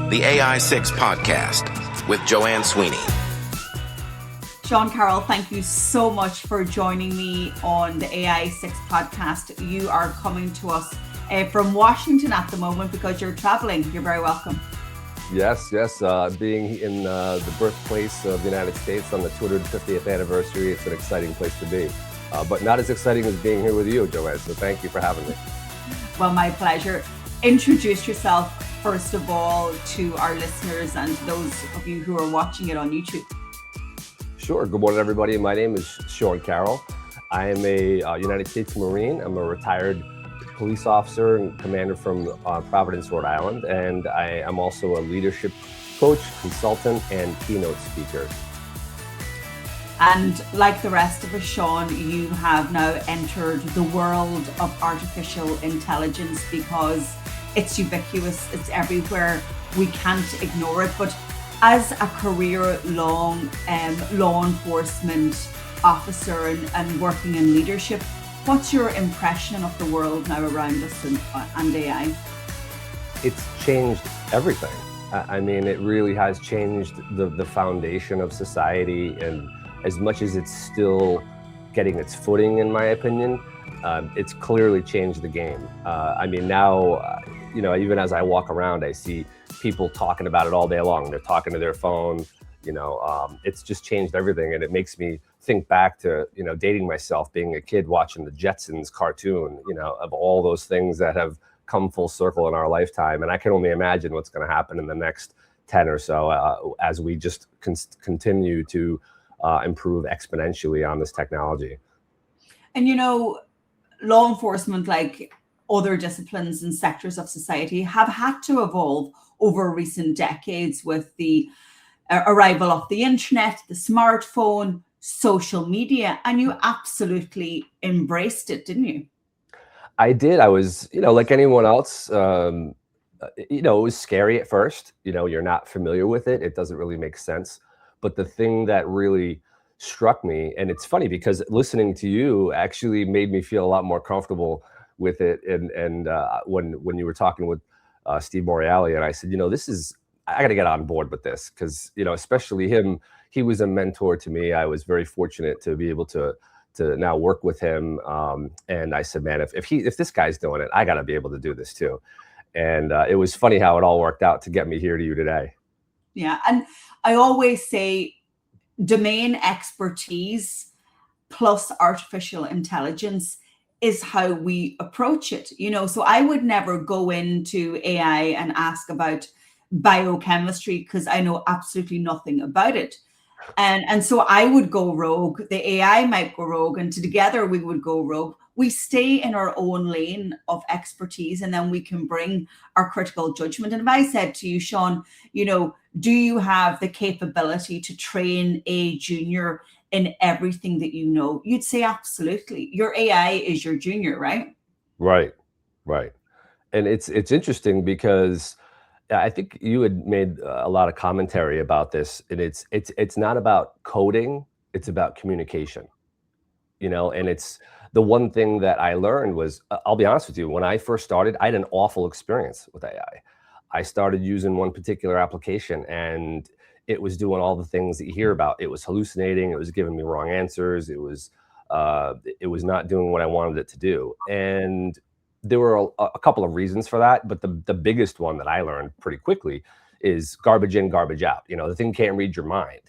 the AI6 podcast with Joanne Sweeney. Sean Carroll, thank you so much for joining me on the AI6 podcast. You are coming to us from Washington at the moment because you're traveling. You're very welcome. Yes. Being in the birthplace of the United States on the 250th anniversary, it's an exciting place to be. But not as exciting as being here with you, Joanne. So thank you for having me. Well, my pleasure. Introduce yourself, first of all, to our listeners and those of you who are watching it on YouTube. Sure. Good morning, everybody. My name is Sean Carroll. I am a United States Marine. I'm a retired police officer and commander from Providence, Rhode Island. And I am also a leadership coach, consultant, and keynote speaker. And like the rest of us, Sean, you have now entered the world of artificial intelligence because it's ubiquitous, it's everywhere, we can't ignore it. But as a career-long law enforcement officer and working in leadership, what's your impression of the world now around us and AI? It's changed everything. I mean, it really has changed the foundation of society, and as much as it's still getting its footing, in my opinion, it's clearly changed the game. I mean, now, even as I walk around, I see people talking about it all day long. They're talking to their phone, it's just changed everything. And it makes me think back to, dating myself, being a kid, watching the Jetsons cartoon, of all those things that have come full circle in our lifetime. And I can only imagine what's going to happen in the next 10 or so as we just continue to improve exponentially on this technology. And law enforcement, like other disciplines and sectors of society, have had to evolve over recent decades with the arrival of the internet, the smartphone, social media, and you absolutely embraced it, didn't you? I did. I was, like anyone else, it was scary at first. You're not familiar with it. It doesn't really make sense. But the thing that really struck me, and it's funny because listening to you actually made me feel a lot more comfortable with it. And when you were talking with Steve Morreale, and I said, I got to get on board with this because, especially him, he was a mentor to me. I was very fortunate to be able to now work with him. And I said, man, if this guy's doing it, I got to be able to do this too. And it was funny how it all worked out to get me here to you today. Yeah. And I always say domain expertise plus artificial intelligence is how we approach it. So I would never go into AI and ask about biochemistry because I know absolutely nothing about it. And so I would go rogue. The AI might go rogue, and together we would go rogue. We stay in our own lane of expertise, and then we can bring our critical judgment. And if I said to you, Sean, do you have the capability to train a junior in everything that you know? You'd say absolutely. Your AI is your junior, right? Right. And it's interesting because I think you had made a lot of commentary about this, and it's not about coding, it's about communication. And it's the one thing that I learned was, I'll be honest with you, when I first started, I had an awful experience with AI. I started using one particular application and it was doing all the things that you hear about. It was hallucinating, it was giving me wrong answers, it was not doing what I wanted it to do. And there were a couple of reasons for that, but the biggest one that I learned pretty quickly is garbage in, garbage out. The thing can't read your mind,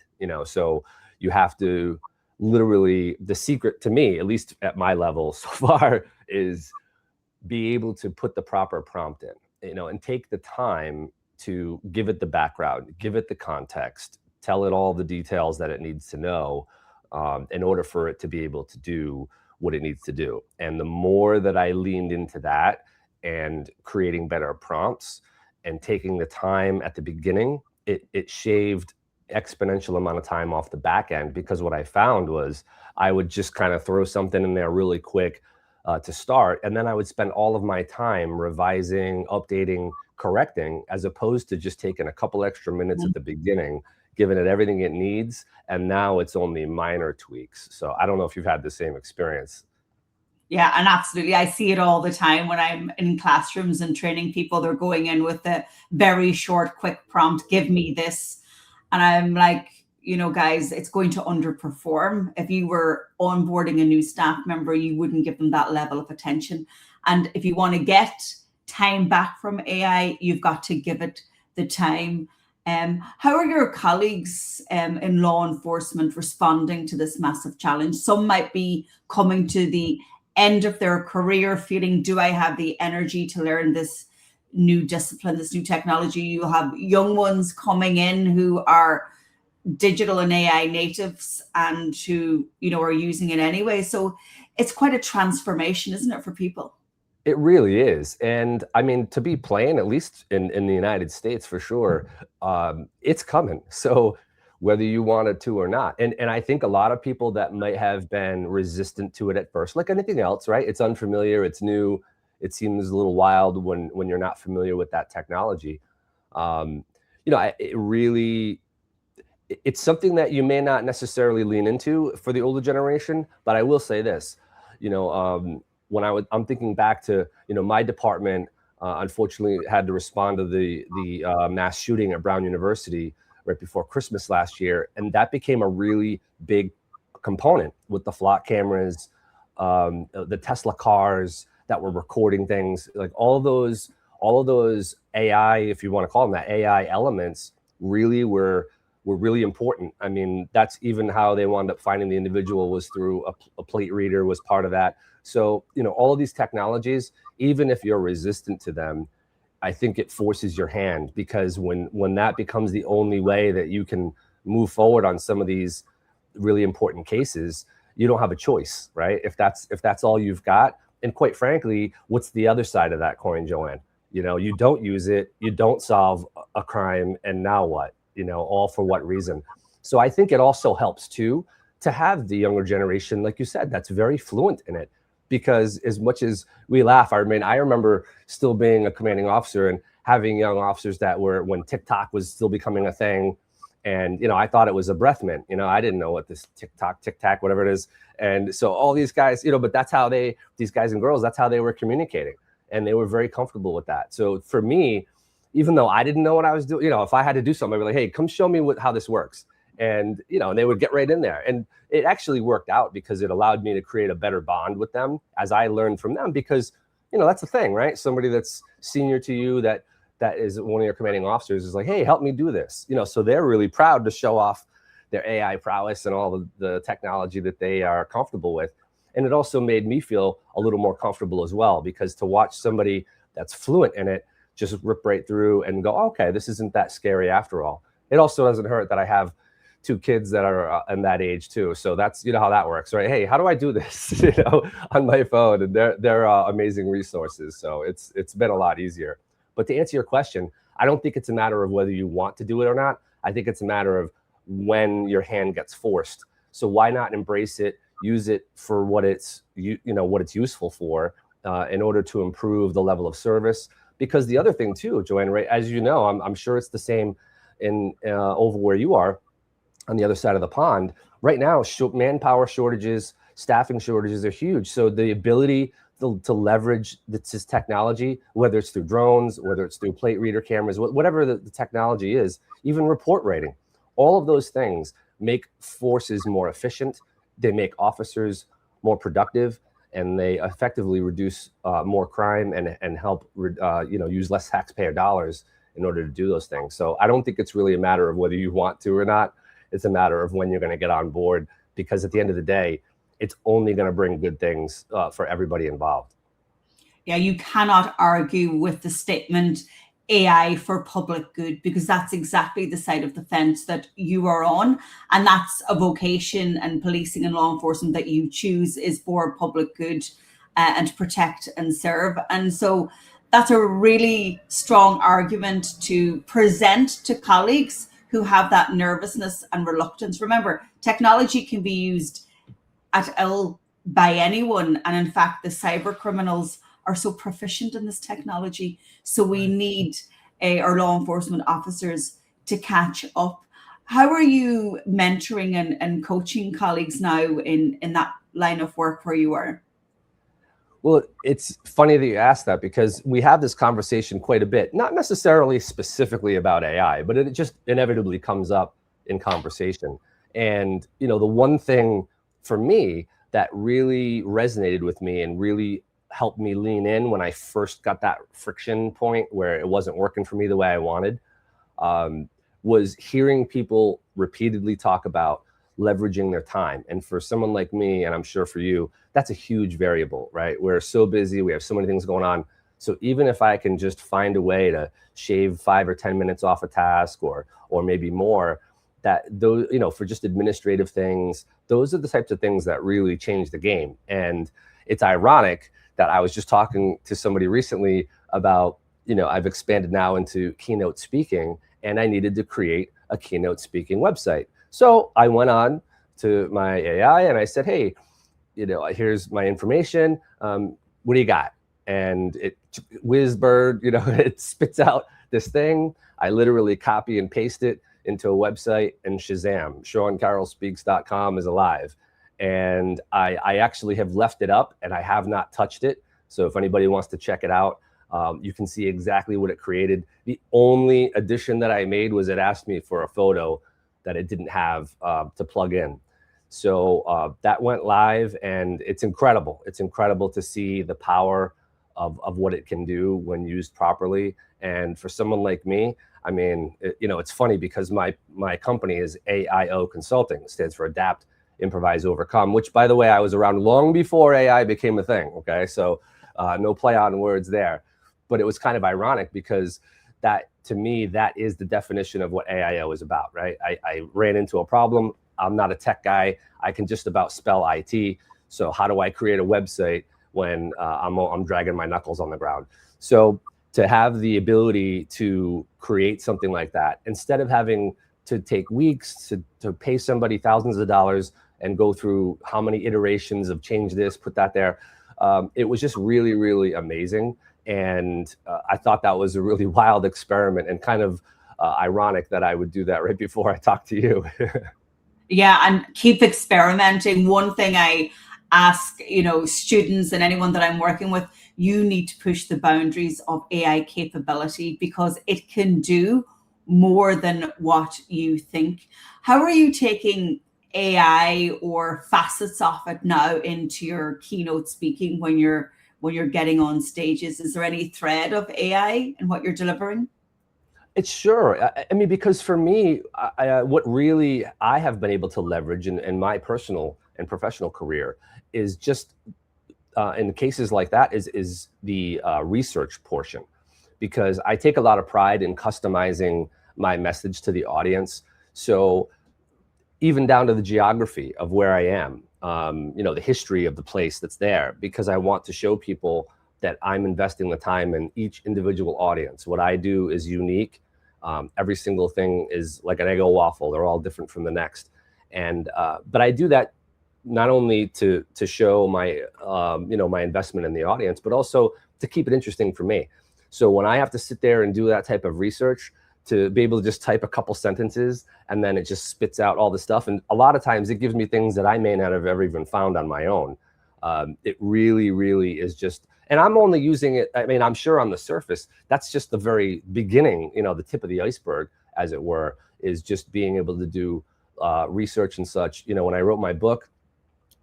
so you have to literally, the secret to me, at least at my level so far, is be able to put the proper prompt in, and take the time to give it the background, give it the context, tell it all the details that it needs to know in order for it to be able to do what it needs to do. And the more that I leaned into that and creating better prompts and taking the time at the beginning, it shaved exponential amount of time off the back end, because what I found was I would just kind of throw something in there really quick to start, and then I would spend all of my time revising, updating, correcting, as opposed to just taking a couple extra minutes at the beginning, giving it everything it needs, and now it's only minor tweaks. So I don't know if you've had the same experience. Yeah, and absolutely. I see it all the time when I'm in classrooms and training people. They're going in with a very short, quick prompt, give me this. And I'm like, guys, it's going to underperform. If you were onboarding a new staff member, you wouldn't give them that level of attention. And if you want to get time back from AI, you've got to give it the time. How are your colleagues in law enforcement responding to this massive challenge? Some might be coming to the end of their career feeling, do I have the energy to learn this new discipline, this new technology? You have young ones coming in who are digital and AI natives and who, are using it anyway. So it's quite a transformation, isn't it, for people? It really is. And I mean, to be plain, at least in the United States for sure, it's coming. So whether you want it to or not. And I think a lot of people that might have been resistant to it at first, like anything else, right? It's unfamiliar, it's new, it seems a little wild when you're not familiar with that technology. It's something that you may not necessarily lean into for the older generation, but I will say this, I'm thinking back to, my department, unfortunately had to respond to the mass shooting at Brown University right before Christmas last year. And that became a really big component with the flock cameras, the Tesla cars that were recording things, like all of those AI, if you want to call them that, AI elements really were really important. I mean, that's even how they wound up finding the individual, was through a plate reader was part of that. So, all of these technologies, even if you're resistant to them, I think it forces your hand, because when that becomes the only way that you can move forward on some of these really important cases, you don't have a choice, right? If that's all you've got. And quite frankly, what's the other side of that coin, Joanne? You don't use it, you don't solve a crime, and now what? All for what reason? So I think it also helps too to have the younger generation, like you said, that's very fluent in it. Because as much as we laugh, I remember still being a commanding officer and having young officers that were, when TikTok was still becoming a thing, and I thought it was a breath mint. I didn't know what this TikTok, whatever it is. And so all these guys, but that's how these guys and girls, that's how they were communicating, and they were very comfortable with that. So for me, even though I didn't know what I was doing, if I had to do something, I'd be like, hey, come show me how this works. And, and they would get right in there. And it actually worked out, because it allowed me to create a better bond with them as I learned from them, because, that's the thing, right? Somebody that's senior to you, that is one of your commanding officers, is like, hey, help me do this. So they're really proud to show off their AI prowess and all the technology that they are comfortable with. And it also made me feel a little more comfortable as well, because to watch somebody that's fluent in it just rip right through and go, okay, this isn't that scary after all. It also doesn't hurt that I have 2 kids that are in that age too. So that's, how that works, right? Hey, how do I do this, on my phone? And they're amazing resources. So it's been a lot easier. But to answer your question, I don't think it's a matter of whether you want to do it or not. I think it's a matter of when your hand gets forced. So why not embrace it, use it for what it's useful for, in order to improve the level of service. Because the other thing too, Joanne, right, as you know, I'm sure it's the same in over where you are on the other side of the pond. Right now, manpower shortages, staffing shortages are huge. So the ability to leverage this technology, whether it's through drones, whether it's through plate reader cameras, whatever the technology is, even report writing, all of those things make forces more efficient. They make officers more productive, and they effectively reduce more crime and help use less taxpayer dollars in order to do those things. So I don't think it's really a matter of whether you want to or not. It's a matter of when you're going to get on board, because at the end of the day, it's only going to bring good things for everybody involved. Yeah, you cannot argue with the statement AI for public good, because that's exactly the side of the fence that you are on. And that's a vocation, and policing and law enforcement that you choose is for public good, and to protect and serve. And so that's a really strong argument to present to colleagues who have that nervousness and reluctance. Remember, technology can be used at ill by anyone. And in fact, the cyber criminals are so proficient in this technology. So we need our law enforcement officers to catch up. How are you mentoring and coaching colleagues now in that line of work where you are? Well, it's funny that you asked that, because we have this conversation quite a bit, not necessarily specifically about AI, but it just inevitably comes up in conversation. And, the one thing for me that really resonated with me and really helped me lean in when I first got that friction point where it wasn't working for me the way I wanted, was hearing people repeatedly talk about leveraging their time. And for someone like me, and I'm sure for you, that's a huge variable, right? We're so busy, we have so many things going on. So even if I can just find a way to shave 5 or 10 minutes off a task, or maybe more, that those, for just administrative things, those are the types of things that really change the game. And it's ironic that I was just talking to somebody recently about, I've expanded now into keynote speaking, and I needed to create a keynote speaking website. So I went on to my AI and I said, hey, here's my information. What do you got? And it whiz-bird, it spits out this thing. I literally copy and paste it into a website, and shazam, SeanCarrollSpeaks.com is alive. And I actually have left it up and I have not touched it. So if anybody wants to check it out, you can see exactly what it created. The only addition that I made was it asked me for a photo that it didn't have to plug in. So that went live, and it's incredible. It's incredible to see the power of what it can do when used properly. And for someone like me, I mean, it's funny because my company is AIO Consulting. It stands for Adapt, Improvise, Overcome, which, by the way, I was around long before AI became a thing. Okay, so no play on words there. But it was kind of ironic because that, to me, that is the definition of what AIO is about, right? I ran into a problem. I'm not a tech guy. I can just about spell IT. So how do I create a website when I'm dragging my knuckles on the ground? So to have the ability to create something like that, instead of having to take weeks to pay somebody thousands of dollars and go through how many iterations of change this, put that there, it was just really, really amazing. And I thought that was a really wild experiment, and kind of ironic that I would do that right before I talked to you. Yeah, and keep experimenting. One thing I ask, students and anyone that I'm working with, you need to push the boundaries of AI capability, because it can do more than what you think. How are you taking AI or facets of it now into your keynote speaking when you're getting on stages? Is there any thread of AI in what you're delivering? It's sure. I mean, because for me, what really I have been able to leverage in my personal and professional career is just in cases like that is the research portion, because I take a lot of pride in customizing my message to the audience. So even down to the geography of where I am, the history of the place that's there, because I want to show people that I'm investing the time in each individual audience. What I do is unique. Every single thing is like an Eggo waffle. They're all different from the next. And but I do that not only to show my my investment in the audience, but also to keep it interesting for me. So when I have to sit there and do that type of research, to be able to just type a couple sentences and then it just spits out all the stuff. And a lot of times it gives me things that I may not have ever even found on my own. It really, really is just, and I'm only using it, I mean, I'm sure on the surface, that's just the very beginning, the tip of the iceberg, as it were, is just being able to do research and such. When I wrote my book,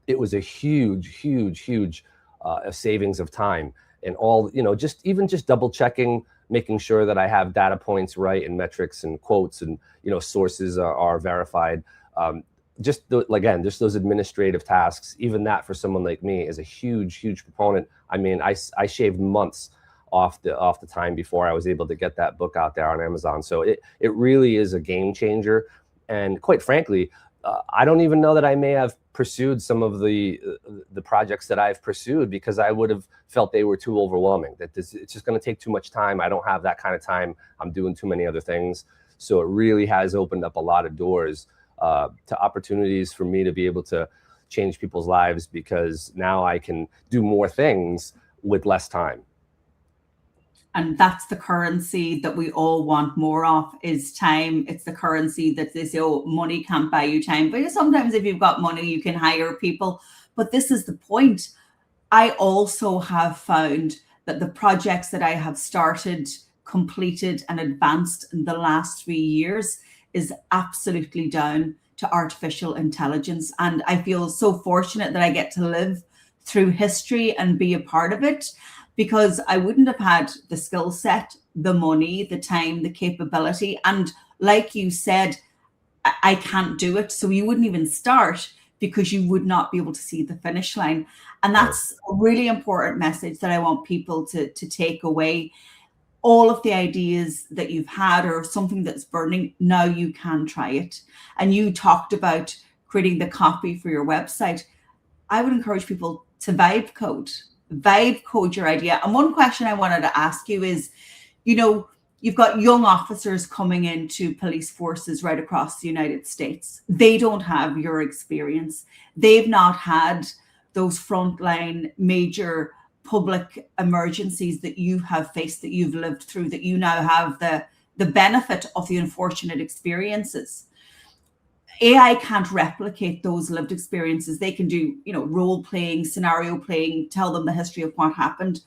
it was a huge, huge, huge savings of time, and all, just double checking, making sure that I have data points right, and metrics and quotes, and, sources are verified. Just those administrative tasks, even that for someone like me is a huge, huge proponent. I mean, I shaved months off the time before I was able to get that book out there on Amazon. So it really is a game changer. And quite frankly, I don't even know that I may have pursued some of the projects that I've pursued because I would have felt they were too overwhelming, that it's just going to take too much time. I don't have that kind of time. I'm doing too many other things. So it really has opened up a lot of doors to opportunities for me to be able to change people's lives, because now I can do more things with less time. And that's the currency that we all want more of, is time. It's the currency that they say, oh, money can't buy you time. But sometimes if you've got money, you can hire people. But this is the point. I also have found that the projects that I have started, completed, and advanced in the last 3 years is absolutely down to artificial intelligence. And I feel so fortunate that I get to live through history and be a part of it, because I wouldn't have had the skill set, the money, the time, the capability. And like you said, I can't do it. So you wouldn't even start because you would not be able to see the finish line. And that's a really important message that I want people to take away. All of the ideas that you've had or something that's burning, now you can try it. And you talked about creating the copy for your website. I would encourage people to vibe code your idea. And one question I wanted to ask you is, you've got young officers coming into police forces right across the United States. They don't have your experience. They've not had those frontline major public emergencies that you have faced, that you've lived through, that you now have the benefit of the unfortunate experiences. AI can't replicate those lived experiences. They can do, role playing, scenario playing, tell them the history of what happened.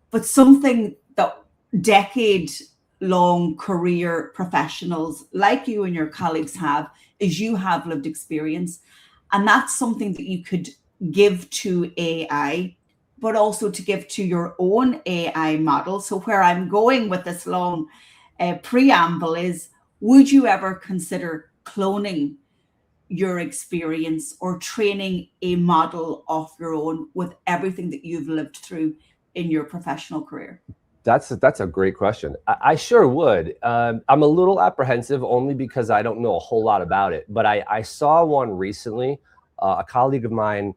But something that decade-long career professionals like you and your colleagues have is you have lived experience. And that's something that you could give to AI, but also to give to your own AI model. So where I'm going with this long preamble is, would you ever consider cloning your experience or training a model of your own with everything that you've lived through in your professional career? That's a great question. I sure would. I'm a little apprehensive only because I don't know a whole lot about it. But I saw one recently. A colleague of mine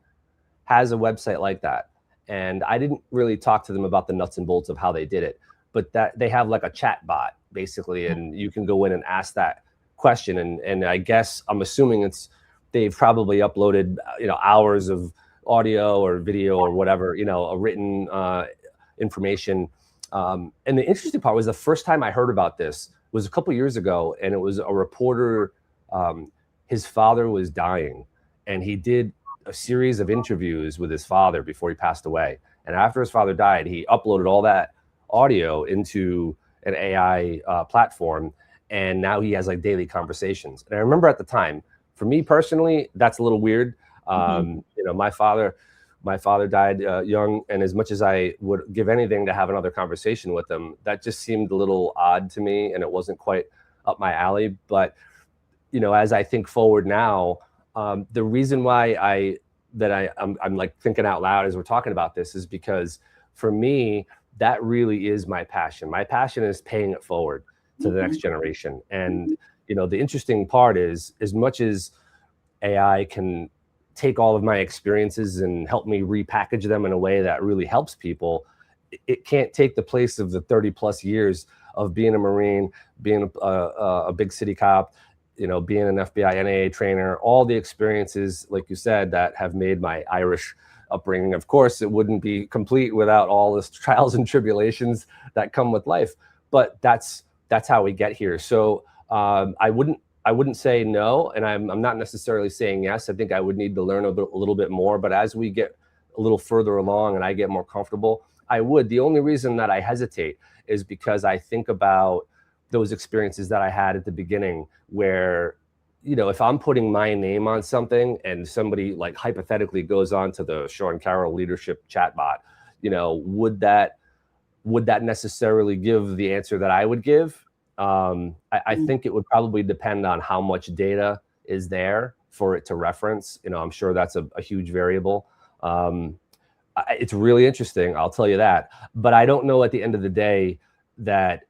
has a website like that. And I didn't really talk to them about the nuts and bolts of how they did it. But that they have like a chat bot, basically. And you can go in and ask that question. And I guess I'm assuming they've probably uploaded, hours of audio or video or whatever, a written information. And the interesting part was the first time I heard about this was a couple years ago, and it was a reporter. His father was dying, and he did a series of interviews with his father before he passed away. And after his father died, he uploaded all that audio into an AI platform, and now he has like daily conversations. And I remember at the time, for me personally, that's a little weird. My father died young, and as much as I would give anything to have another conversation with him, that just seemed a little odd to me, and it wasn't quite up my alley. But as I think forward now, the reason why I'm like thinking out loud as we're talking about this is because for me, that really is my passion. My passion is paying it forward to the next generation. And the interesting part is, as much as AI can take all of my experiences and help me repackage them in a way that really helps people, it can't take the place of the 30 plus years of being a Marine, being a big city cop, being an FBI NAA trainer, all the experiences, like you said, that have made my Irish upbringing. Of course, it wouldn't be complete without all the trials and tribulations that come with life, but that's how we get here. So I wouldn't say no, and I'm not necessarily saying yes. I think I would need to learn a little bit more, but as we get a little further along and I get more comfortable, I would. The only reason that I hesitate is because I think about those experiences that I had at the beginning where, if I'm putting my name on something and somebody like hypothetically goes on to the Sean Carroll leadership chatbot, would that necessarily give the answer that I would give? I think it would probably depend on how much data is there for it to reference. I'm sure that's a huge variable. It's really interesting, I'll tell you that. But I don't know at the end of the day that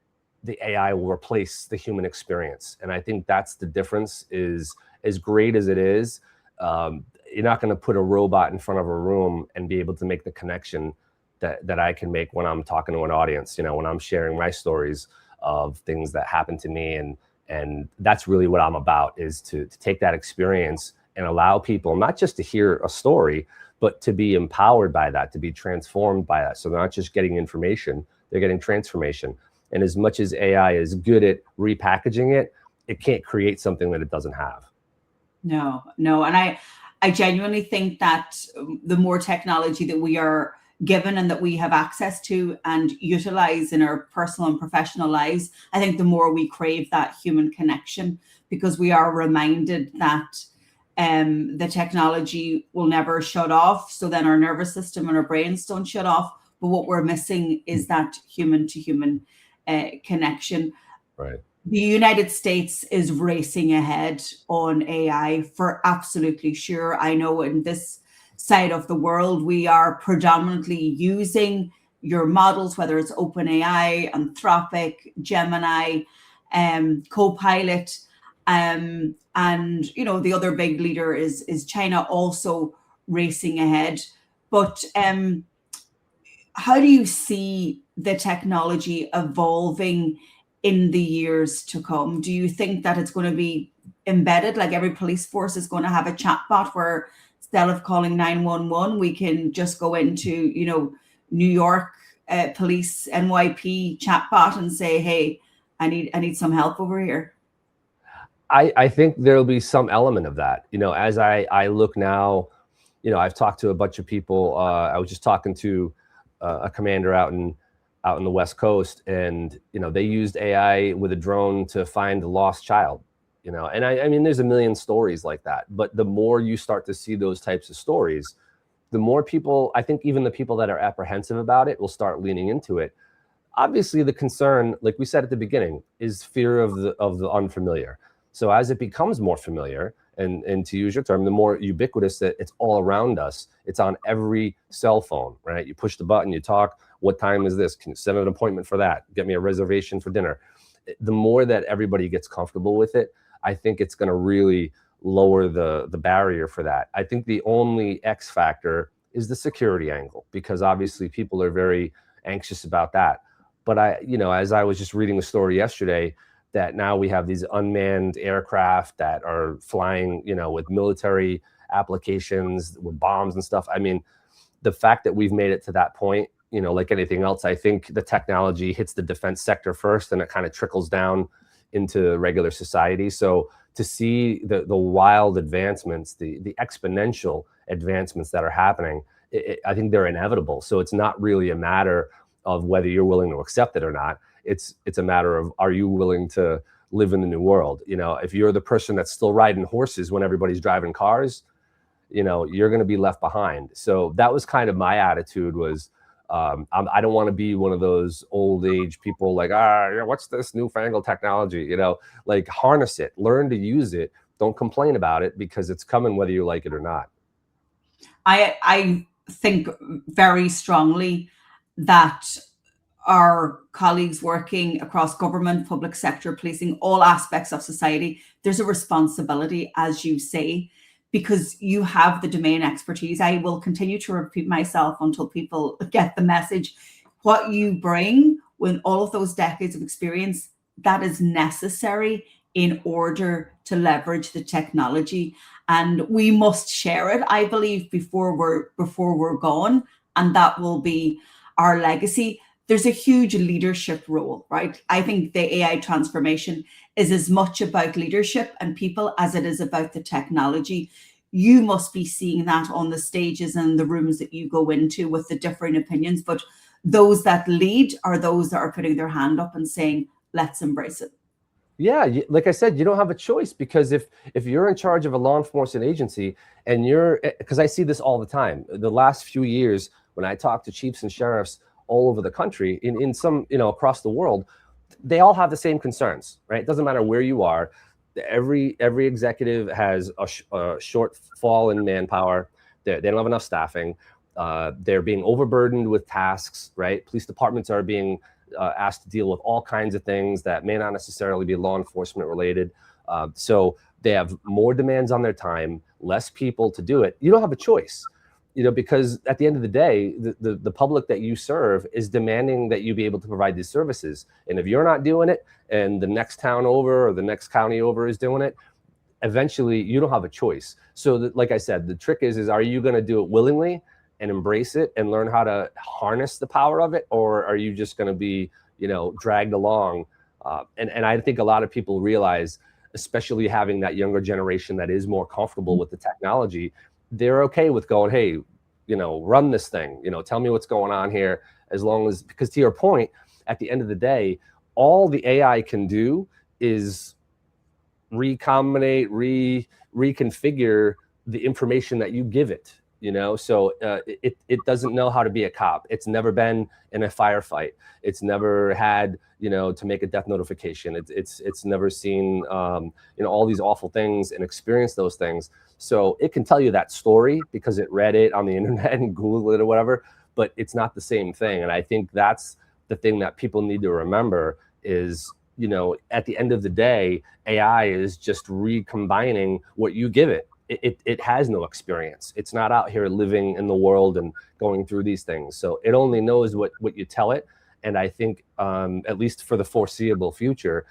the AI will replace the human experience. And I think that's the difference. Is as great as it is, you're not going to put a robot in front of a room and be able to make the connection that I can make when I'm talking to an audience, when I'm sharing my stories of things that happened to me. And that's really what I'm about, is to take that experience and allow people not just to hear a story, but to be empowered by that, to be transformed by that. So they're not just getting information, they're getting transformation. And as much as AI is good at repackaging it, it can't create something that it doesn't have. No. And I genuinely think that the more technology that we are given and that we have access to and utilize in our personal and professional lives, I think the more we crave that human connection, because we are reminded that the technology will never shut off. So then our nervous system and our brains don't shut off. But what we're missing is that human to human connection. Right. The United States is racing ahead on AI for absolutely sure. I know in this side of the world, we are predominantly using your models, whether it's OpenAI, Anthropic, Gemini, Copilot, and the other big leader is China, also racing ahead. But how do you see the technology evolving in the years to come? Do you think that it's going to be embedded, like every police force is going to have a chatbot where instead of calling 911, we can just go into, New York police NYP chatbot and say, hey, I need some help over here? I think there'll be some element of that. As I look now, I've talked to a bunch of people. I was just talking to a commander out in the West Coast, and they used AI with a drone to find a lost child. And I mean, there's a million stories like that. But the more you start to see those types of stories, the more people, I think even the people that are apprehensive about it will start leaning into it. Obviously, the concern, like we said at the beginning, is fear of the unfamiliar. So as it becomes more familiar, and to use your term, the more ubiquitous that it's all around us, it's on every cell phone, right? You push the button, you talk, what time is this? Can you set an appointment for that? Get me a reservation for dinner. The more that everybody gets comfortable with it, I think it's going to really lower the barrier for that. I think the only X factor is the security angle, because obviously people are very anxious about that. But as I was just reading the story yesterday, that now we have these unmanned aircraft that are flying, with military applications, with bombs and stuff. I mean, the fact that we've made it to that point, like anything else, I think the technology hits the defense sector first and it kind of trickles down into regular society. So to see the wild advancements, the exponential advancements that are happening, I think they're inevitable. So it's not really a matter of whether you're willing to accept it or not. It's a matter of, are you willing to live in the new world? If you're the person that's still riding horses when everybody's driving cars, you're going to be left behind. So that was kind of my attitude was, I don't want to be one of those old age people like, what's this newfangled technology? Like harness it, learn to use it. Don't complain about it, because it's coming whether you like it or not. I think very strongly that our colleagues working across government, public sector, policing, all aspects of society, there's a responsibility, as you say, because you have the domain expertise. I will continue to repeat myself until people get the message. What you bring with all of those decades of experience, that is necessary in order to leverage the technology. And we must share it, I believe, before we're gone. And that will be our legacy. There's a huge leadership role, right? I think the AI transformation is as much about leadership and people as it is about the technology. You must be seeing that on the stages and the rooms that you go into with the differing opinions. But those that lead are those that are putting their hand up and saying, let's embrace it. Yeah, like I said, you don't have a choice, because if you're in charge of a law enforcement agency and because I see this all the time, the last few years when I talk to chiefs and sheriffs all over the country, in some, across the world, they all have the same concerns, right? It doesn't matter where you are. Every executive has a shortfall in manpower. They don't have enough staffing. They're being overburdened with tasks, right? Police departments are being asked to deal with all kinds of things that may not necessarily be law enforcement related. So they have more demands on their time, less people to do it. You don't have a choice. Because at the end of the day, the public that you serve is demanding that you be able to provide these services. And if you're not doing it and the next town over or the next county over is doing it, eventually you don't have a choice. So like I said, the trick is are you going to do it willingly and embrace it and learn how to harness the power of it? Or are you just going to be, dragged along? And I think a lot of people realize, especially having that younger generation that is more comfortable with the technology, they're okay with going, hey, run this thing, tell me what's going on here, as long as, because to your point, at the end of the day, all the AI can do is recombinate, reconfigure the information that you give it, so it doesn't know how to be a cop. It's never been in a firefight. It's never had, to make a death notification. It's never seen, all these awful things and experienced those things. So it can tell you that story because it read it on the internet and Googled it or whatever, but it's not the same thing. And I think that's the thing that people need to remember is, at the end of the day, AI is just recombining what you give it. It has no experience. It's not out here living in the world and going through these things. So it only knows what you tell it. And I think, at least for the foreseeable future,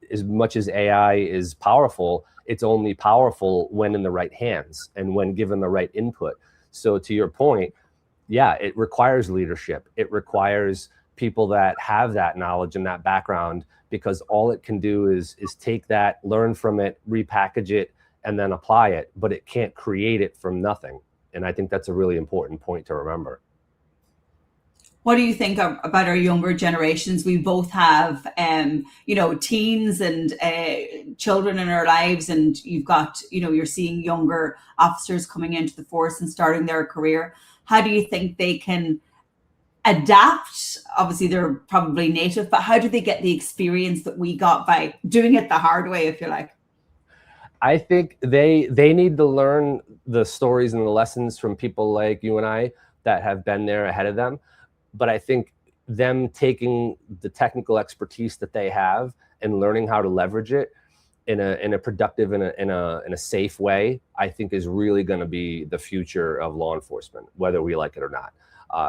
as much as AI is powerful, it's only powerful when in the right hands and when given the right input. So to your point, yeah, it requires leadership. It requires people that have that knowledge and that background, because all it can do is take that, learn from it, repackage it, and then apply it, but it can't create it from nothing. And I think that's a really important point to remember. What do you think about our younger generations? We both have, teens and children in our lives, and you've got, you're seeing younger officers coming into the force and starting their career. How do you think they can adapt? Obviously, they're probably native, but how do they get the experience that we got by doing it the hard way, if you like? I think they need to learn the stories and the lessons from people like you and I that have been there ahead of them. But I think them taking the technical expertise that they have and learning how to leverage it in a productive, in a safe way, I think is really going to be the future of law enforcement, whether we like it or not.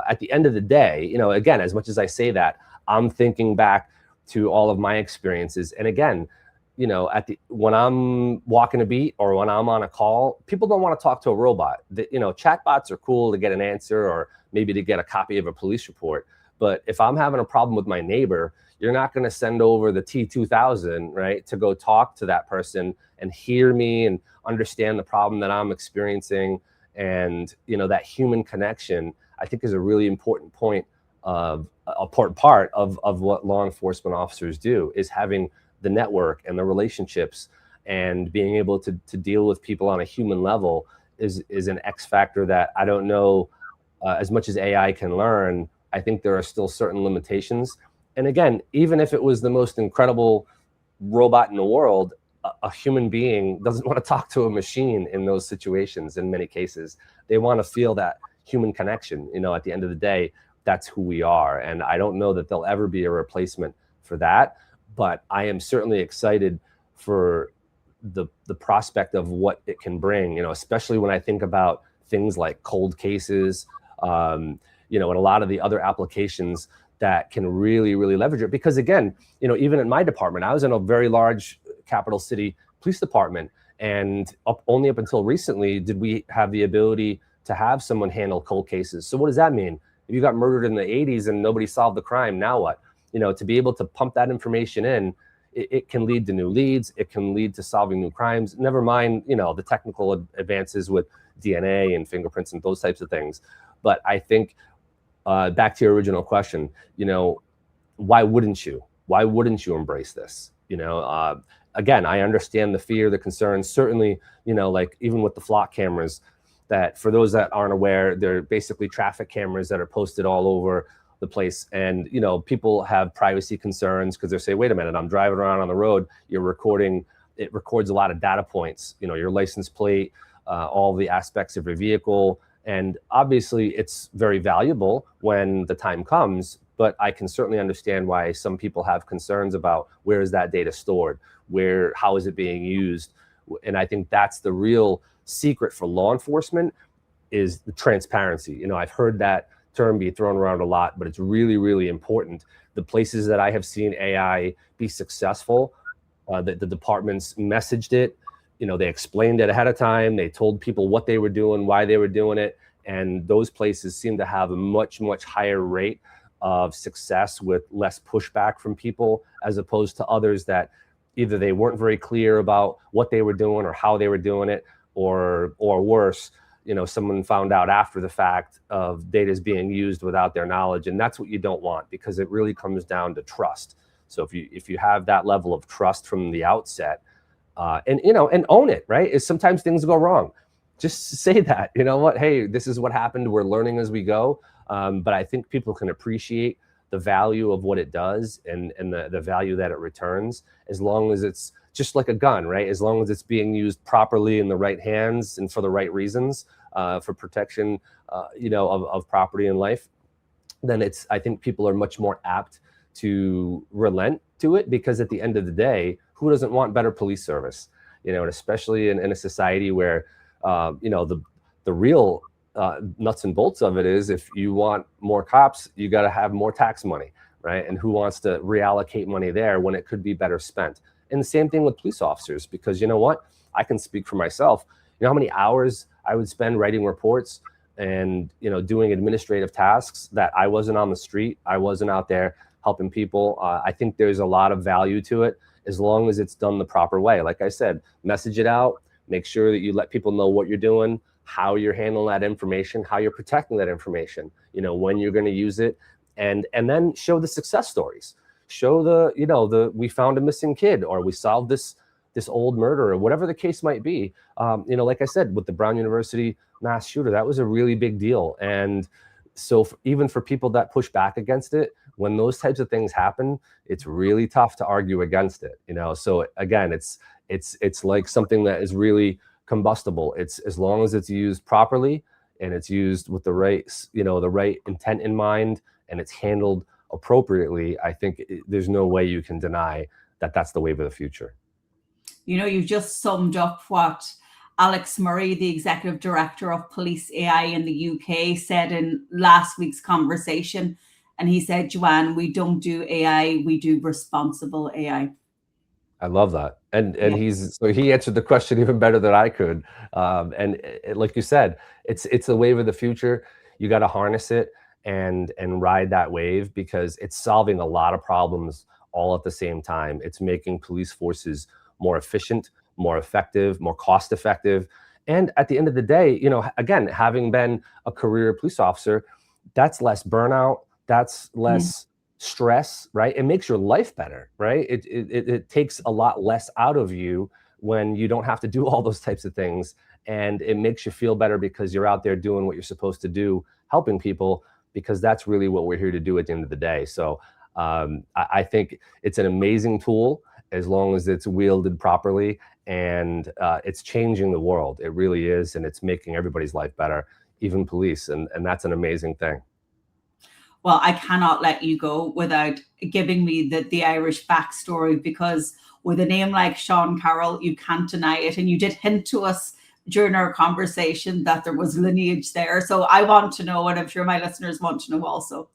At the end of the day, again, as much as I say that, I'm thinking back to all of my experiences. And again, when I'm walking a beat or when I'm on a call, people don't want to talk to a robot. Chatbots are cool to get an answer or maybe to get a copy of a police report. But if I'm having a problem with my neighbor, you're not going to send over the T2000, right, to go talk to that person and hear me and understand the problem that I'm experiencing. And, that human connection, I think, is a really important part of what law enforcement officers do, is having the network and the relationships and being able to deal with people on a human level is an X factor that I don't know, as much as AI can learn, I think there are still certain limitations. And again, even if it was the most incredible robot in the world, a human being doesn't want to talk to a machine in those situations. In many cases, they want to feel that human connection. At the end of the day, that's who we are. And I don't know that there'll ever be a replacement for that. But I am certainly excited for the prospect of what it can bring, especially when I think about things like cold cases, and a lot of the other applications that can really, really leverage it. Because again, even in my department, I was in a very large capital city police department, and only up until recently did we have the ability to have someone handle cold cases. So what does that mean? If you got murdered in the 80s and nobody solved the crime, now what? To be able to pump that information in, it can lead to new leads. It can lead to solving new crimes. Never mind, the technical advances with DNA and fingerprints and those types of things. But I think, back to your original question, why wouldn't you? Why wouldn't you embrace this? Again, I understand the fear, the concerns. Certainly, like even with the flock cameras, that for those that aren't aware, they're basically traffic cameras that are posted all over the place. And, people have privacy concerns because they say, wait a minute, I'm driving around on the road. You're recording, it records a lot of data points, your license plate, all the aspects of your vehicle. And obviously it's very valuable when the time comes, but I can certainly understand why some people have concerns about where is that data stored, how is it being used? And I think that's the real secret for law enforcement, is the transparency. I've heard that term be thrown around a lot, but it's really, really important. The places that I have seen AI be successful, the departments messaged it, they explained it ahead of time. They told people what they were doing, why they were doing it. And those places seem to have a much, much higher rate of success with less pushback from people, as opposed to others that either they weren't very clear about what they were doing or how they were doing it, or worse, someone found out after the fact of data is being used without their knowledge. And that's what you don't want, because it really comes down to trust. So if you have that level of trust from the outset, and own it, right? Is sometimes things go wrong. Just say that, you know what, hey, this is what happened. We're learning as we go. But I think people can appreciate the value of what it does and the value that it returns, as long as it's just like a gun, right? As long as it's being used properly in the right hands and for the right reasons, for protection, of property and life, then I think people are much more apt to relent to it, because at the end of the day, who doesn't want better police service? And especially in a society where, the real nuts and bolts of it is, if you want more cops, you got to have more tax money, right? And who wants to reallocate money there when it could be better spent? And the same thing with police officers, because you know what? I can speak for myself. You know how many hours I would spend writing reports and, doing administrative tasks that I wasn't on the street, I wasn't out there helping people. I think there's a lot of value to it, as long as it's done the proper way. Like I said, message it out, make sure that you let people know what you're doing, how you're handling that information, how you're protecting that information, when you're going to use it, and then show the success stories. Show we found a missing kid, or we solved this old murder, or whatever the case might be. Like I said, with the Brown University mass shooter, that was a really big deal. And so even for people that push back against it, when those types of things happen, it's really tough to argue against it. So again, it's like something that is really combustible. It's, as long as it's used properly and it's used with the right, the right intent in mind, and it's handled appropriately, I think there's no way you can deny that that's the wave of the future. You just summed up what Alex Murray, the executive director of Police AI in the UK, said in last week's conversation. And he said, Joanne, we don't do AI, we do responsible AI. I love that. And he answered the question even better than I could. And like you said, it's the wave of the future. You got to harness it and ride that wave, because it's solving a lot of problems all at the same time. It's making police forces more efficient, more effective, more cost effective. And at the end of the day, again, having been a career police officer, that's less burnout, that's less stress, right? It makes your life better, right? It takes a lot less out of you when you don't have to do all those types of things. And it makes you feel better because you're out there doing what you're supposed to do, helping people, because that's really what we're here to do at the end of the day. So I think it's an amazing tool, as long as it's wielded properly, and it's changing the world. It really is. And it's making everybody's life better, even police. And that's an amazing thing. Well, I cannot let you go without giving me the Irish backstory, because with a name like Sean Carroll, you can't deny it. And you did hint to us during our conversation that there was lineage there. So I want to know, and I'm sure my listeners want to know also.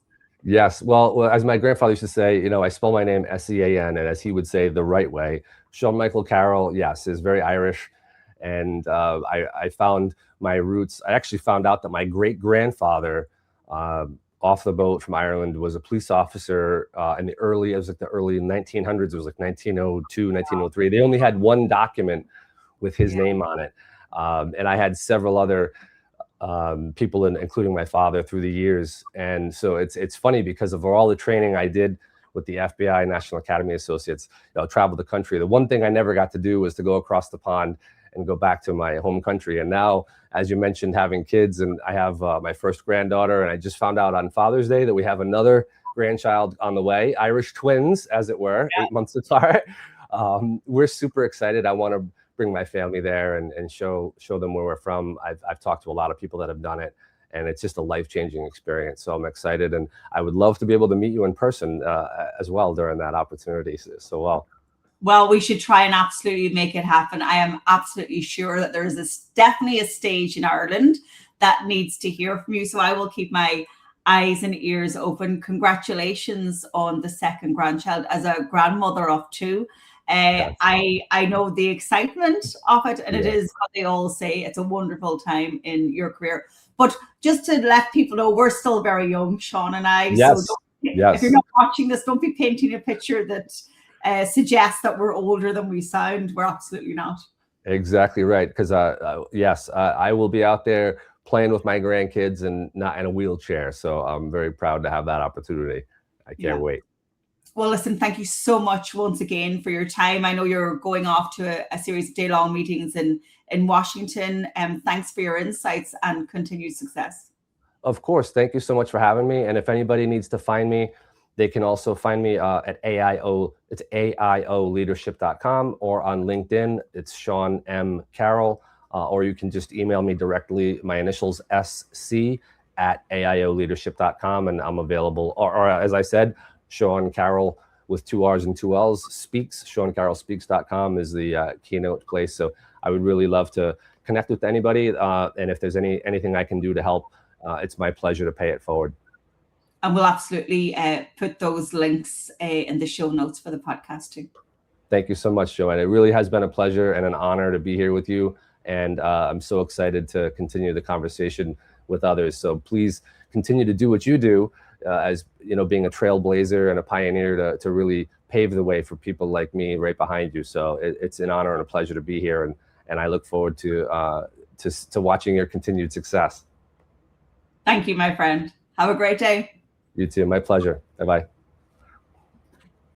Yes. Well, as my grandfather used to say, I spell my name Sean, and as he would say, the right way. Sean Michael Carroll, yes, is very Irish. And I found my roots. I actually found out that my great-grandfather, off the boat from Ireland, was a police officer in the early 1900s. It was like 1902, 1903. They only had one document with his name on it. And I had several other people, including my father, through the years. And so it's funny, because of all the training I did with the FBI National Academy Associates, travel the country. The one thing I never got to do was to go across the pond and go back to my home country. And now, as you mentioned, having kids, and I have my first granddaughter, and I just found out on Father's Day that we have another grandchild on the way, Irish twins, as it were, 8 months apart. We're super excited. I want to bring my family there and show them where we're from. I've talked to a lot of people that have done it, and it's just a life-changing experience. So I'm excited, and I would love to be able to meet you in person as well during that opportunity. Well, we should try and absolutely make it happen. I am absolutely sure that there is definitely a stage in Ireland that needs to hear from you. So I will keep my eyes and ears open. Congratulations on the second grandchild. As a grandmother of two, I know the excitement of it, and it is what they all say. It's a wonderful time in your career. But just to let people know, we're still very young, Sean and I. Yes. So if you're not watching this, don't be painting a picture that suggests that we're older than we sound. We're absolutely not. Exactly right. Because yes, I will be out there playing with my grandkids and not in a wheelchair. So I'm very proud to have that opportunity. I can't wait. Well, listen, thank you so much once again for your time. I know you're going off to a series of day-long meetings in Washington. Thanks for your insights and continued success. Of course. Thank you so much for having me. And if anybody needs to find me, they can also find me at AIO. It's AIOleadership.com, or on LinkedIn. It's Sean M. Carroll. Or you can just email me directly, my initials SC at AIOleadership.com, and I'm available. Or as I said, Sean Carroll with 2 R's and 2 L's speaks. SeanCarrollSpeaks.com is the keynote place. So I would really love to connect with anybody. And if there's anything I can do to help, it's my pleasure to pay it forward. And we'll absolutely put those links in the show notes for the podcast too. Thank you so much, Joanne. It really has been a pleasure and an honor to be here with you. And I'm so excited to continue the conversation with others. So please continue to do what you do, as you know, being a trailblazer and a pioneer to really pave the way for people like me right behind you. So it's an honor and a pleasure to be here. And I look forward to watching your continued success. Thank you, my friend. Have a great day. You too. My pleasure. Bye-bye.